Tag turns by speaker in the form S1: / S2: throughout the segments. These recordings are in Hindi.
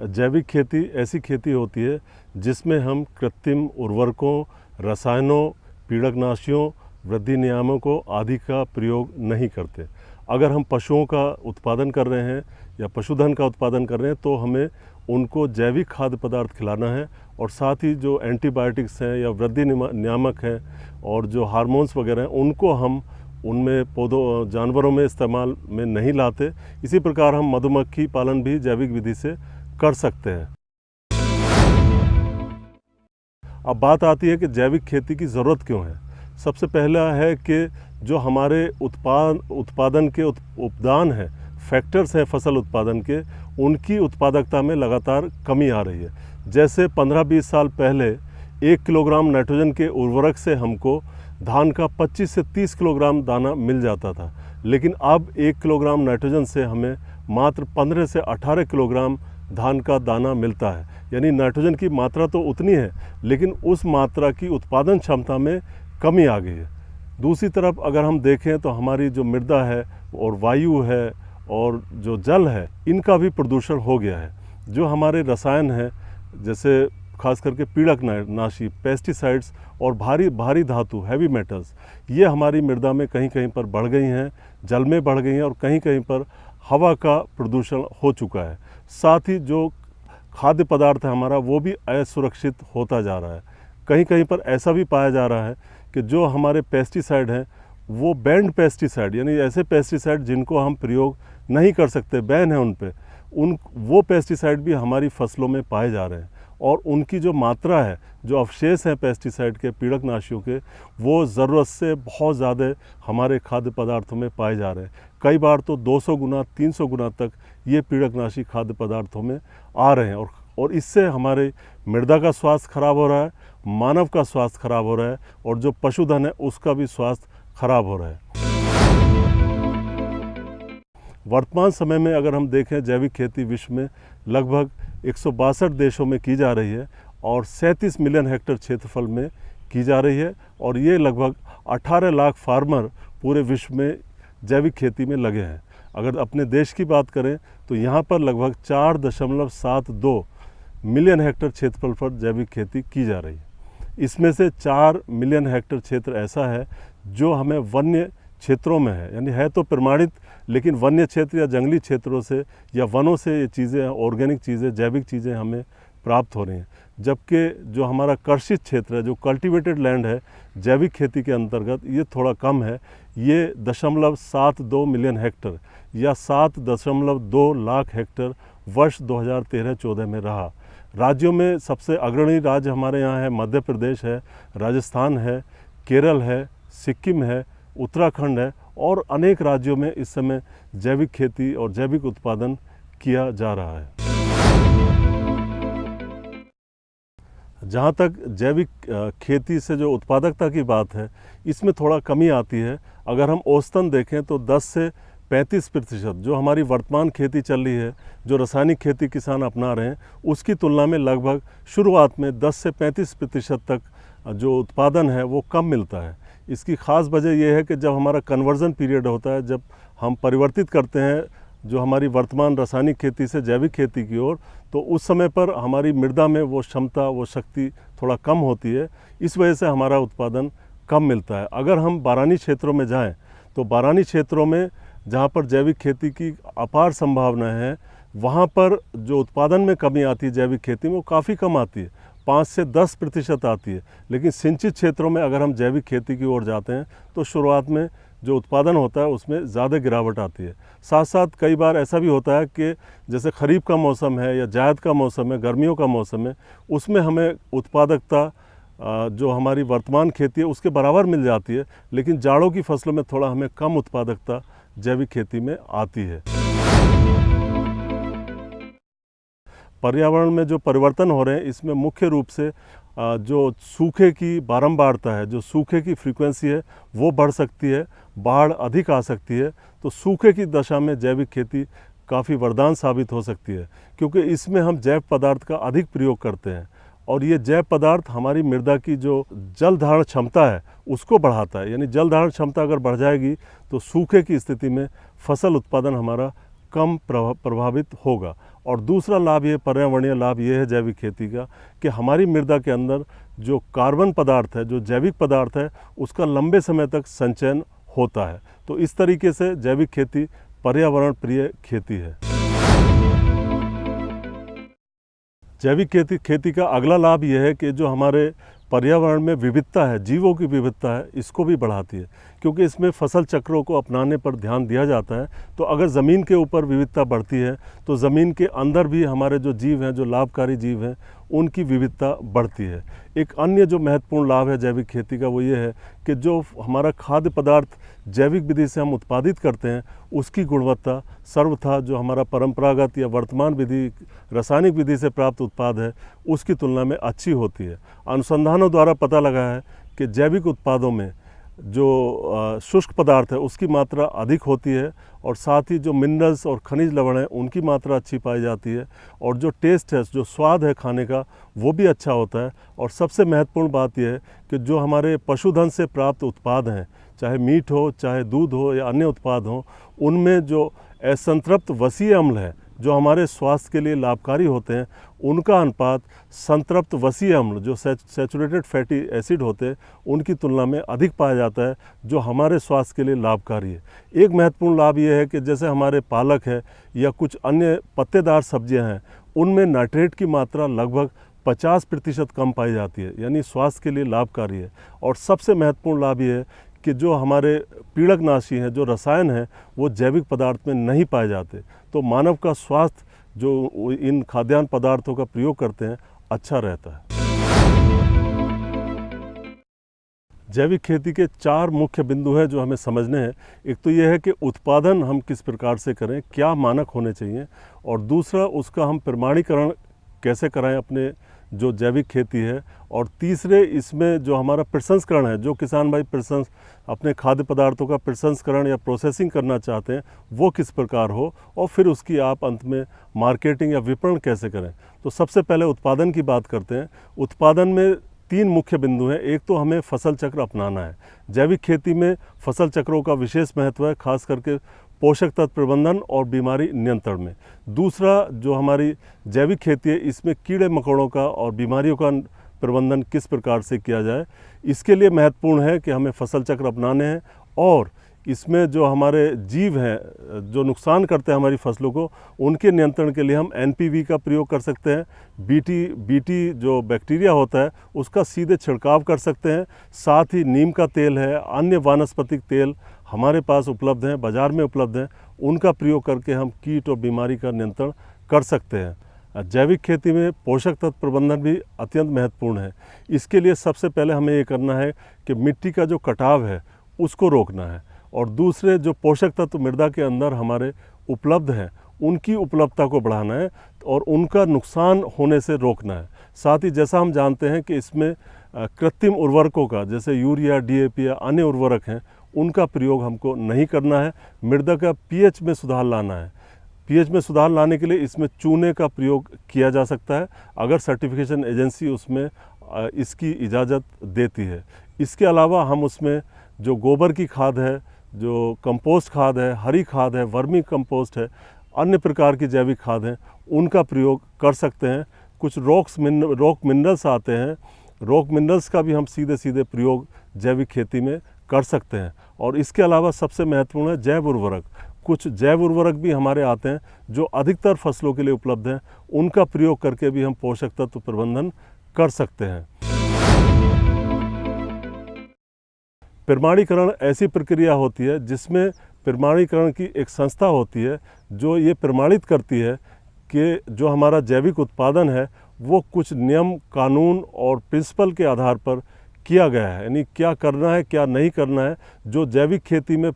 S1: जैविक खेती ऐसी खेती होती है जिसमें हम कृत्रिम उर्वरकों, रसायनों, पीड़कनाशियों, वृद्धि नियामकों आदि का प्रयोग नहीं करते। अगर हम पशुओं का उत्पादन कर रहे हैं या पशुधन का उत्पादन कर रहे हैं तो हमें उनको जैविक खाद्य पदार्थ खिलाना है, और साथ ही जो एंटीबायोटिक्स हैं या वृद्धि नियामक हैं और जो हार्मोन्स वगैरह हैं उनको हम उनमें पौधों जानवरों में इस्तेमाल में नहीं लाते। इसी प्रकार हम मधुमक्खी पालन भी जैविक विधि से कर सकते हैं। अब बात आती है कि जैविक खेती की ज़रूरत क्यों है। सबसे पहला है कि जो हमारे उत्पादन के उपदान हैं, फैक्टर्स हैं फसल उत्पादन के, उनकी उत्पादकता में लगातार कमी आ रही है। जैसे 15-20 साल पहले 1 किलोग्राम नाइट्रोजन के उर्वरक से हमको धान का 25 से 30 किलोग्राम दाना मिल जाता था, लेकिन अब 1 किलोग्राम नाइट्रोजन से हमें मात्र 15 से 18 किलोग्राम धान का दाना मिलता है। यानी नाइट्रोजन की मात्रा तो उतनी है, लेकिन उस मात्रा की उत्पादन क्षमता में कमी आ गई है। दूसरी तरफ अगर हम देखें तो हमारी जो मृदा है और वायु है और जो जल है, इनका भी प्रदूषण हो गया है। जो हमारे रसायन हैं, जैसे खास करके पीड़कनाशी, पेस्टिसाइड्स और भारी धातु, हैवी मेटल्स, ये हमारी मृदा में कहीं कहीं पर बढ़ गई हैं, जल में बढ़ गई हैं और कहीं कहीं पर हवा का प्रदूषण हो चुका है। साथ ही जो खाद्य पदार्थ है हमारा, वो भी असुरक्षित होता जा रहा है। कहीं कहीं पर ऐसा भी पाया जा रहा है कि जो हमारे पेस्टिसाइड हैं वो बैंड पेस्टिसाइड, यानी ऐसे पेस्टिसाइड जिनको हम प्रयोग नहीं कर सकते, बैन है उन पे, वो पेस्टिसाइड भी हमारी फसलों में पाए जा रहे हैं। और उनकी जो मात्रा है, जो अवशेष हैं पेस्टिसाइड के, पीड़कनाशियों के, वो ज़रूरत से बहुत ज़्यादा हमारे खाद्य पदार्थों में पाए जा रहे हैं। कई बार तो 200 गुना 300 गुना तक ये पीड़कनाशी खाद्य पदार्थों में आ रहे हैं, और इससे हमारे मृदा का स्वास्थ्य खराब हो रहा है, मानव का स्वास्थ्य खराब हो रहा है, और जो पशुधन है उसका भी स्वास्थ्य खराब हो रहा है। वर्तमान समय में अगर हम देखें, जैविक खेती विश्व में लगभग 162 देशों में की जा रही है और 37 मिलियन हेक्टेयर क्षेत्रफल में की जा रही है, और ये लगभग 18 लाख फार्मर पूरे विश्व में जैविक खेती में लगे हैं। अगर अपने देश की बात करें तो यहाँ पर लगभग 4.72 मिलियन हेक्टेयर क्षेत्रफल पर जैविक खेती की जा रही है। इसमें से 4 मिलियन हेक्टेयर क्षेत्र ऐसा है जो हमें वन्य क्षेत्रों में है, यानी है तो प्रमाणित, लेकिन वन्य क्षेत्र या जंगली क्षेत्रों से या वनों से ये चीज़ें, ऑर्गेनिक चीज़ें, जैविक चीज़ें हमें प्राप्त हो रही हैं। जबकि जो हमारा कर्षित क्षेत्र है, जो कल्टीवेटेड लैंड है जैविक खेती के अंतर्गत, ये थोड़ा कम है। ये 0.72 मिलियन हेक्टेयर या 7.2 लाख हेक्टेयर वर्ष 2013-14 में रहा। राज्यों में सबसे अग्रणी राज्य हमारे यहाँ है, मध्य प्रदेश है, राजस्थान है, केरल है, सिक्किम है, उत्तराखंड है, और अनेक राज्यों में इस समय जैविक खेती और जैविक उत्पादन किया जा रहा है। जहाँ तक जैविक खेती से जो उत्पादकता की बात है, इसमें थोड़ा कमी आती है। अगर हम औसतन देखें तो 10 से 35% जो हमारी वर्तमान खेती चल रही है, जो रासायनिक खेती किसान अपना रहे हैं, उसकी तुलना में लगभग शुरुआत में 10 से 35% तक जो उत्पादन है वो कम मिलता है। इसकी ख़ास वजह यह है कि जब हमारा कन्वर्जन पीरियड होता है, जब हम परिवर्तित करते हैं जो हमारी वर्तमान रासायनिक खेती से जैविक खेती की ओर, तो उस समय पर हमारी मृदा में वो क्षमता, वो शक्ति थोड़ा कम होती है। इस वजह से हमारा उत्पादन कम मिलता है। अगर हम बारानी क्षेत्रों में जाएं तो बारानी क्षेत्रों में जहाँ पर जैविक खेती की अपार संभावनाएं हैं, वहाँ पर जो उत्पादन में कमी आती है जैविक खेती में, वो काफ़ी कम आती है, 5 से 10% आती है। लेकिन सिंचित क्षेत्रों में अगर हम जैविक खेती की ओर जाते हैं तो शुरुआत में जो उत्पादन होता है उसमें ज़्यादा गिरावट आती है। साथ साथ कई बार ऐसा भी होता है कि जैसे खरीफ का मौसम है या जायद का मौसम है, गर्मियों का मौसम है, उसमें हमें उत्पादकता जो हमारी वर्तमान खेती है उसके बराबर मिल जाती है, लेकिन जाड़ों की फसलों में थोड़ा हमें कम उत्पादकता जैविक खेती में आती है। पर्यावरण में जो परिवर्तन हो रहे हैं, इसमें मुख्य रूप से जो सूखे की बारंबारता है, जो सूखे की फ्रीक्वेंसी है, वो बढ़ सकती है, बाढ़ अधिक आ सकती है। तो सूखे की दशा में जैविक खेती काफ़ी वरदान साबित हो सकती है, क्योंकि इसमें हम जैव पदार्थ का अधिक प्रयोग करते हैं, और ये जैव पदार्थ हमारी मृदा की जो जल धारण क्षमता है उसको बढ़ाता है। यानी जल धारण क्षमता अगर बढ़ जाएगी तो सूखे की स्थिति में फसल उत्पादन हमारा कम प्रभावित होगा। और दूसरा लाभ ये, पर्यावरणीय लाभ ये है जैविक खेती का, कि हमारी मृदा के अंदर जो कार्बन पदार्थ है, जो जैविक पदार्थ है, उसका लंबे समय तक संचयन होता है। तो इस तरीके से जैविक खेती पर्यावरण प्रिय खेती है। जैविक खेती का अगला लाभ यह है कि जो हमारे पर्यावरण में विविधता है, जीवों की विविधता है, इसको भी बढ़ाती है, क्योंकि इसमें फसल चक्रों को अपनाने पर ध्यान दिया जाता है। तो अगर ज़मीन के ऊपर विविधता बढ़ती है तो ज़मीन के अंदर भी हमारे जो जीव हैं, जो लाभकारी जीव हैं, उनकी विविधता बढ़ती है। एक अन्य जो महत्वपूर्ण लाभ है जैविक खेती का, वो ये है कि जो हमारा खाद्य पदार्थ जैविक विधि से हम उत्पादित करते हैं, उसकी गुणवत्ता सर्वथा जो हमारा परंपरागत या वर्तमान विधि, रासायनिक विधि से प्राप्त उत्पाद है, उसकी तुलना में अच्छी होती है। अनुसंधानों द्वारा पता लगा है कि जैविक उत्पादों में जो शुष्क पदार्थ है उसकी मात्रा अधिक होती है, और साथ ही जो मिनरल्स और खनिज लवण है उनकी मात्रा अच्छी पाई जाती है, और जो टेस्ट है, जो स्वाद है खाने का, वो भी अच्छा होता है। और सबसे महत्वपूर्ण बात यह है कि जो हमारे पशुधन से प्राप्त उत्पाद हैं, चाहे मीट हो, चाहे दूध हो या अन्य उत्पाद हों, उनमें जो असंतृप्त वसीय अम्ल है, जो हमारे स्वास्थ्य के लिए लाभकारी होते हैं, उनका अनुपात संतृप्त वसीय अम्ल, जो सैचुरेटेड फैटी एसिड होते हैं, उनकी तुलना में अधिक पाया जाता है, जो हमारे स्वास्थ्य के लिए लाभकारी है। एक महत्वपूर्ण लाभ ये है कि जैसे हमारे पालक है या कुछ अन्य पत्तेदार सब्जियां हैं, उनमें नाइट्रेट की मात्रा लगभग 50% कम पाई जाती है, यानी स्वास्थ्य के लिए लाभकारी है। और सबसे महत्वपूर्ण लाभ ये है कि जो हमारे पीड़कनाशी हैं, जो रसायन हैं, वो जैविक पदार्थ में नहीं पाए जाते। तो मानव का स्वास्थ्य जो इन खाद्यान्न पदार्थों का प्रयोग करते हैं, अच्छा रहता है। जैविक खेती के 4 मुख्य बिंदु हैं जो हमें समझने हैं। एक तो ये है कि उत्पादन हम किस प्रकार से करें, क्या मानक होने चाहिए, और दूसरा उसका हम प्रमाणीकरण कैसे कराएं अपने जो जैविक खेती है, और तीसरे इसमें जो हमारा प्रसंस्करण है, जो किसान भाई अपने खाद्य पदार्थों का प्रसंस्करण या प्रोसेसिंग करना चाहते हैं, वो किस प्रकार हो, और फिर उसकी आप अंत में मार्केटिंग या विपणन कैसे करें। तो सबसे पहले उत्पादन की बात करते हैं। उत्पादन में 3 मुख्य बिंदु हैं। एक तो हमें फसल चक्र अपनाना है। जैविक खेती में फसल चक्रों का विशेष महत्व है, खास करके पोषक तत्व प्रबंधन और बीमारी नियंत्रण में। दूसरा जो हमारी जैविक खेती है, इसमें कीड़े मकोड़ों का और बीमारियों का प्रबंधन किस प्रकार से किया जाए, इसके लिए महत्वपूर्ण है कि हमें फसल चक्र अपनाने हैं। और इसमें जो हमारे जीव हैं जो नुकसान करते हैं हमारी फसलों को, उनके नियंत्रण के लिए हम एनपीवी का प्रयोग कर सकते हैं। बीटी जो बैक्टीरिया होता है उसका सीधे छिड़काव कर सकते हैं। साथ ही नीम का तेल है, अन्य वानस्पतिक तेल हमारे पास उपलब्ध हैं, बाज़ार में उपलब्ध हैं, उनका प्रयोग करके हम कीट और बीमारी का नियंत्रण कर सकते हैं। जैविक खेती में पोषक तत्व प्रबंधन भी अत्यंत महत्वपूर्ण है। इसके लिए सबसे पहले हमें ये करना है कि मिट्टी का जो कटाव है उसको रोकना है, और दूसरे जो पोषक तत्व मृदा के अंदर हमारे उपलब्ध हैं उनकी उपलब्धता को बढ़ाना है और उनका नुकसान होने से रोकना है। साथ ही जैसा हम जानते हैं कि इसमें कृत्रिम उर्वरकों का, जैसे यूरिया, डीएपी या अन्य उर्वरक हैं, उनका प्रयोग हमको नहीं करना है। मृदा का पीएच में सुधार लाना है। पीएच में सुधार लाने के लिए इसमें चूने का प्रयोग किया जा सकता है, अगर सर्टिफिकेशन एजेंसी उसमें इसकी इजाज़त देती है। इसके अलावा हम उसमें जो गोबर की खाद है, जो कंपोस्ट खाद है, हरी खाद है, वर्मी कंपोस्ट है, अन्य प्रकार की जैविक खाद हैं, उनका प्रयोग कर सकते हैं। कुछ रॉक मिनरल्स आते हैं, रॉक मिनरल्स का भी हम सीधे प्रयोग जैविक खेती में कर सकते हैं। और इसके अलावा सबसे महत्वपूर्ण है जैव उर्वरक। कुछ जैव उर्वरक भी हमारे आते हैं जो अधिकतर फसलों के लिए उपलब्ध हैं, उनका प्रयोग करके भी हम पोषक तत्व प्रबंधन कर सकते हैं। प्रमाणीकरण ऐसी प्रक्रिया होती है जिसमें प्रमाणीकरण की एक संस्था होती है जो ये प्रमाणित करती है कि जो हमारा जैविक उत्पादन है वो कुछ नियम, कानून और प्रिंसिपल के आधार पर किया गया है, यानी क्या करना है, क्या नहीं करना है। जो जैविक खेती में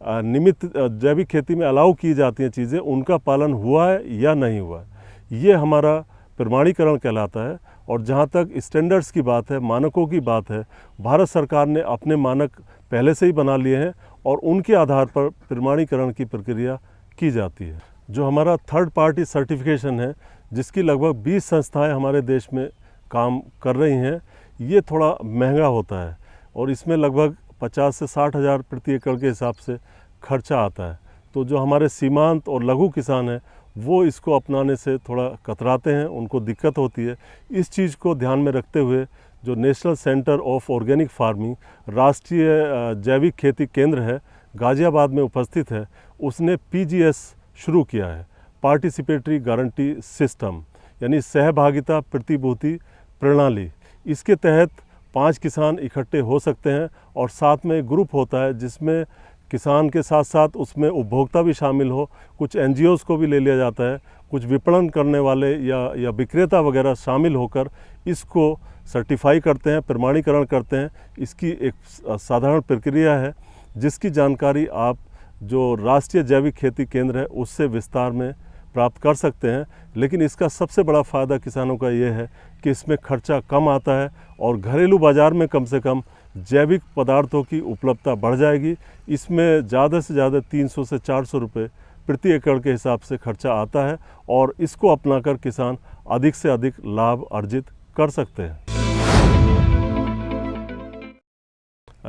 S1: जैविक खेती में अलाउ की जाती हैं चीज़ें, उनका पालन हुआ है या नहीं हुआ है, ये हमारा प्रमाणीकरण कहलाता है। और जहाँ तक स्टैंडर्ड्स की बात है, मानकों की बात है, भारत सरकार ने अपने मानक पहले से ही बना लिए हैं और उनके आधार पर प्रमाणीकरण की प्रक्रिया की जाती है। जो हमारा थर्ड पार्टी सर्टिफिकेशन है, जिसकी लगभग 20 संस्थाएं हमारे देश में काम कर रही हैं, ये थोड़ा महंगा होता है और इसमें लगभग 50 से 60 हज़ार प्रति एकड़ के हिसाब से खर्चा आता है। तो जो हमारे सीमांत और लघु किसान हैं वो इसको अपनाने से थोड़ा कतराते हैं, उनको दिक्कत होती है। इस चीज़ को ध्यान में रखते हुए जो national centre of organic farming राष्ट्रीय जैविक खेती केंद्र है, गाज़ियाबाद में उपस्थित है, उसने PGS शुरू किया है, पार्टिसिपेटरी गारंटी सिस्टम, यानी सहभागिता प्रतिभूति प्रणाली। इसके तहत 5 किसान इकट्ठे हो सकते हैं और साथ में एक ग्रुप होता है जिसमें किसान के साथ साथ उसमें उपभोक्ता भी शामिल हो, कुछ NGOs को भी ले लिया जाता है, कुछ विपणन करने वाले या विक्रेता वगैरह शामिल होकर इसको सर्टिफाई करते हैं, प्रमाणीकरण करते हैं। इसकी एक साधारण प्रक्रिया है जिसकी जानकारी आप जो राष्ट्रीय जैविक खेती केंद्र है उससे विस्तार में प्राप्त कर सकते हैं। लेकिन इसका सबसे बड़ा फ़ायदा किसानों का ये है कि इसमें खर्चा कम आता है और घरेलू बाज़ार में कम से कम जैविक पदार्थों की उपलब्धता बढ़ जाएगी। इसमें ज़्यादा से ज़्यादा 300 से 400 रुपये प्रति एकड़ के हिसाब से खर्चा आता है और इसको अपनाकर किसान अधिक से अधिक लाभ अर्जित कर सकते हैं।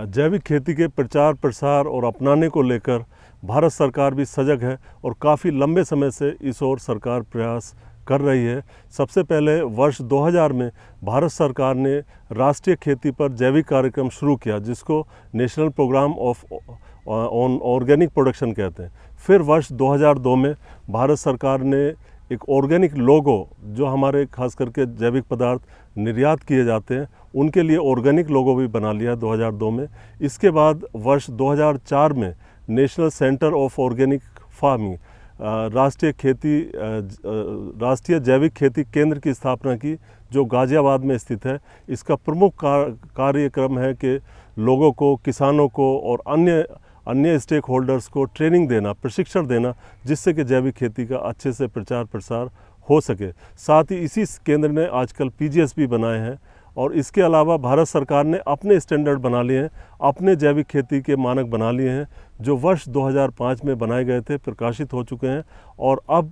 S1: जैविक खेती के प्रचार प्रसार और अपनाने को लेकर भारत सरकार भी सजग है और काफ़ी लंबे समय से इस ओर सरकार प्रयास कर रही है। सबसे पहले वर्ष 2000 में भारत सरकार ने राष्ट्रीय खेती पर जैविक कार्यक्रम शुरू किया जिसको national programme of on organic production कहते हैं। फिर वर्ष 2002 में भारत सरकार ने एक ऑर्गेनिक लोगो, जो हमारे खास करके जैविक पदार्थ निर्यात किए जाते हैं उनके लिए ऑर्गेनिक लोगो भी बना लिया 2002 में। इसके बाद वर्ष 2004 में national centre of organic farming राष्ट्रीय जैविक खेती केंद्र की स्थापना की जो गाज़ियाबाद में स्थित है। इसका प्रमुख कार्यक्रम है कि लोगों को, किसानों को और अन्य स्टेक होल्डर्स को ट्रेनिंग देना, प्रशिक्षण देना, जिससे कि जैविक खेती का अच्छे से प्रचार प्रसार हो सके। साथ ही इसी केंद्र ने आजकल PGS भी बनाए हैं और इसके अलावा भारत सरकार ने अपने स्टैंडर्ड बना लिए हैं, अपने जैविक खेती के मानक बना लिए हैं जो वर्ष 2005 में बनाए गए थे, प्रकाशित हो चुके हैं और अब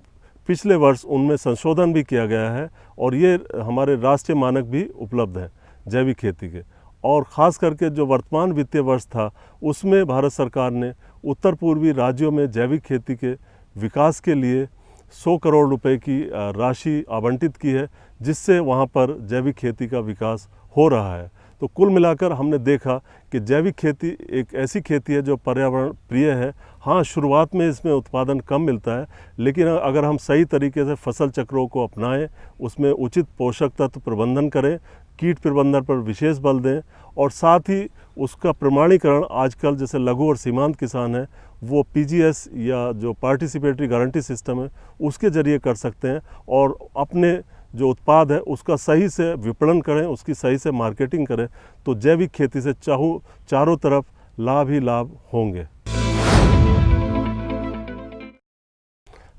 S1: पिछले वर्ष उनमें संशोधन भी किया गया है और ये हमारे राष्ट्रीय मानक भी उपलब्ध हैं जैविक खेती के। और ख़ास करके जो वर्तमान वित्तीय वर्ष था उसमें भारत सरकार ने उत्तर पूर्वी राज्यों में जैविक खेती के विकास के लिए 100 करोड़ रुपए की राशि आवंटित की है, जिससे वहाँ पर जैविक खेती का विकास हो रहा है। तो कुल मिलाकर हमने देखा कि जैविक खेती एक ऐसी खेती है जो पर्यावरण प्रिय है। हाँ, शुरुआत में इसमें उत्पादन कम मिलता है, लेकिन अगर हम सही तरीके से फसल चक्रों को अपनाएं, उसमें उचित पोषक तत्व प्रबंधन करें, कीट प्रबंधन पर विशेष बल दें और साथ ही उसका प्रमाणीकरण आजकल जैसे लघु और सीमांत किसान हैं वो PGS या जो पार्टिसिपेटरी गारंटी सिस्टम है उसके ज़रिए कर सकते हैं और अपने जो उत्पाद है उसका सही से विपणन करें, उसकी सही से मार्केटिंग करें, तो जैविक खेती से चारों तरफ लाभ ही लाभ होंगे।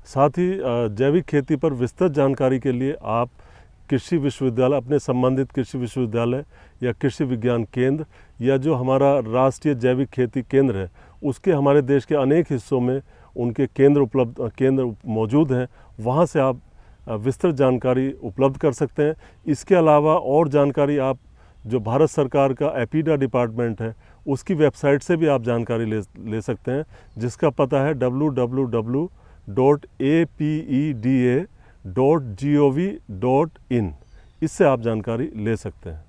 S1: साथ ही जैविक खेती पर विस्तृत जानकारी के लिए आप कृषि विश्वविद्यालय, अपने संबंधित कृषि विश्वविद्यालय या कृषि विज्ञान केंद्र या जो हमारा राष्ट्रीय जैविक खेती केंद्र है उसके हमारे देश के अनेक हिस्सों में उनके केंद्र मौजूद हैं, वहाँ से आप विस्तृत जानकारी उपलब्ध कर सकते हैं। इसके अलावा और जानकारी आप जो भारत सरकार का एपीडा डिपार्टमेंट है उसकी वेबसाइट से भी आप जानकारी ले सकते हैं, जिसका पता है www.apeda.gov.in। इससे आप जानकारी ले सकते हैं।